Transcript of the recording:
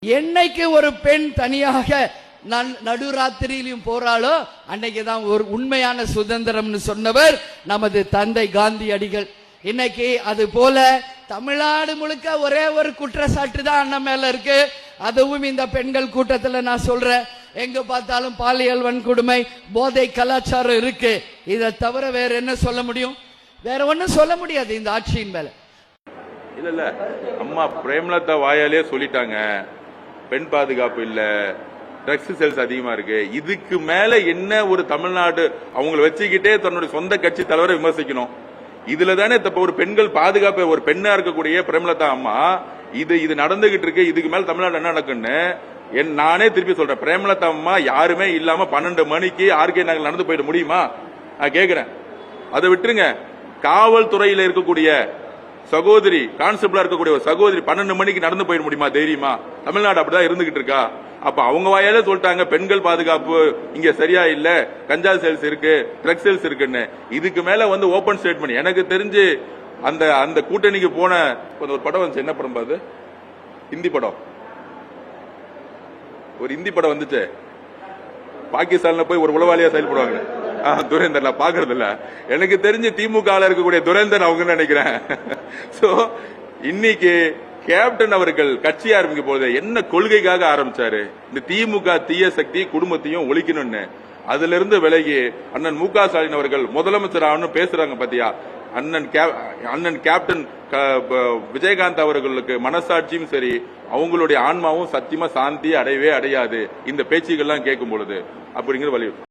என்னைக்கு ஒரு பெண் தனியாக நடுராத்திரியிலும் போறாளோ அன்னைக்குதான் ஒரு உண்மையான சுதந்திரம்னு சொன்னவர் நமது தந்தை காந்தியடிகள். இன்னைக்கு அது போல தமிழ்நாடு முழுக்க ஒரே ஒரு குற்றச்சாட்டு தான் அண்ணன் மேல இருக்கு. அதுவும் இந்த பெண்கள் கூட்டத்தில் நான் சொல்றேன், எங்க பார்த்தாலும் பாலியல் வன்கொடுமை, போதை கலாச்சாரம் இருக்கு. இதை தவிர வேற என்ன சொல்ல முடியும்? வேற ஒன்னும் சொல்ல முடியாது இந்த ஆட்சியின் மேல. இல்ல அம்மா பிரேமலதா வாயாலே சொல்லிட்டாங்க, பெண் பாதுகாப்பு இல்ல, ட்ரக்ஸ் சேல்ஸ் அதிகமா இருக்கு. இதுக்கு மேல என்ன ஒரு தமிழ்நாடு அவங்களை வச்சுக்கிட்டே தன்னுடைய சொந்த கட்சி தலைவரை விமர்சிக்கணும்? இதுல தானே ஒரு பெண்கள் பாதுகாப்பு, ஒரு பெண்ணா இருக்கக்கூடிய பிரேமலதா அம்மா இது நடந்துகிட்டு இருக்கு. இதுக்கு மேல தமிழ்நாடு என்ன நடக்குன்னு நானே திருப்பி சொல்றேன். பிரேமலதா அம்மா யாருமே இல்லாம 12 மணிக்கு ஆர்கே நகர் நடந்து போயிட முடியுமா? நான் கேக்குறேன். அதை விட்டுருங்க. காவல்துறையில இருக்கக்கூடிய சகோதரி, கான்ஸ்டபிளா இருக்கக்கூடிய ஒரு சகோதரி 12 மணிக்கு நடந்து போயிட முடியுமா? தைரியமா? தமிழ்நாடு அப்படிதான் இருந்துகிட்டு இருக்கா? அப்ப அவங்க வாயாலே சொல்லிட்டாங்க பெண்கள் பாதுகாப்பு இங்க சரியா இல்ல, கஞ்சா சேல்ஸ் இருக்கு, ட்ரக் சேல்ஸ் இருக்குன்னு. இதுக்கு மேல ஓபன் ஸ்டேட்மெண்ட். எனக்கு தெரிஞ்சு அந்த அந்த கூட்டணிக்கு போன ஒரு படம் வந்துச்சு. என்ன படம்? பாது ஹிந்தி படம், ஒரு ஹிந்தி படம் வந்துச்சு. பாகிஸ்தான்ல போய் ஒரு உளவாளியா செயல்படுவாங்க. துரேந்தர் பாக்குறது இல்ல. எனக்கு தெரிஞ்சு திமுக இருக்கக்கூடிய துரேந்தர் அவங்க நினைக்கிறேன். சோ இன்னைக்கு கேப்டன் அவர்கள் கட்சி ஆரம்பிக்கும் போது என்ன கொள்கைக்காக ஆரம்பிச்சாரு? இந்த திமுக தீய சக்தி குடும்பத்தையும் ஒழிக்கணும்னு. அதுல இருந்து விலகி அண்ணன் மு.க. ஸ்டாலின் அவர்கள் முதலமைச்சர் ஆகணும் பேசுறாங்க பாத்தியா? அண்ணன் கேப்டன் விஜயகாந்த் அவர்களுக்கு மனசாட்சியும் சரி, அவங்களுடைய ஆன்மாவும் சத்தியமா சாந்தி அடையவே அடையாது இந்த பேச்சுகள்லாம் கேட்கும் பொழுது அப்படிங்கிற வலியுறுத்தும்.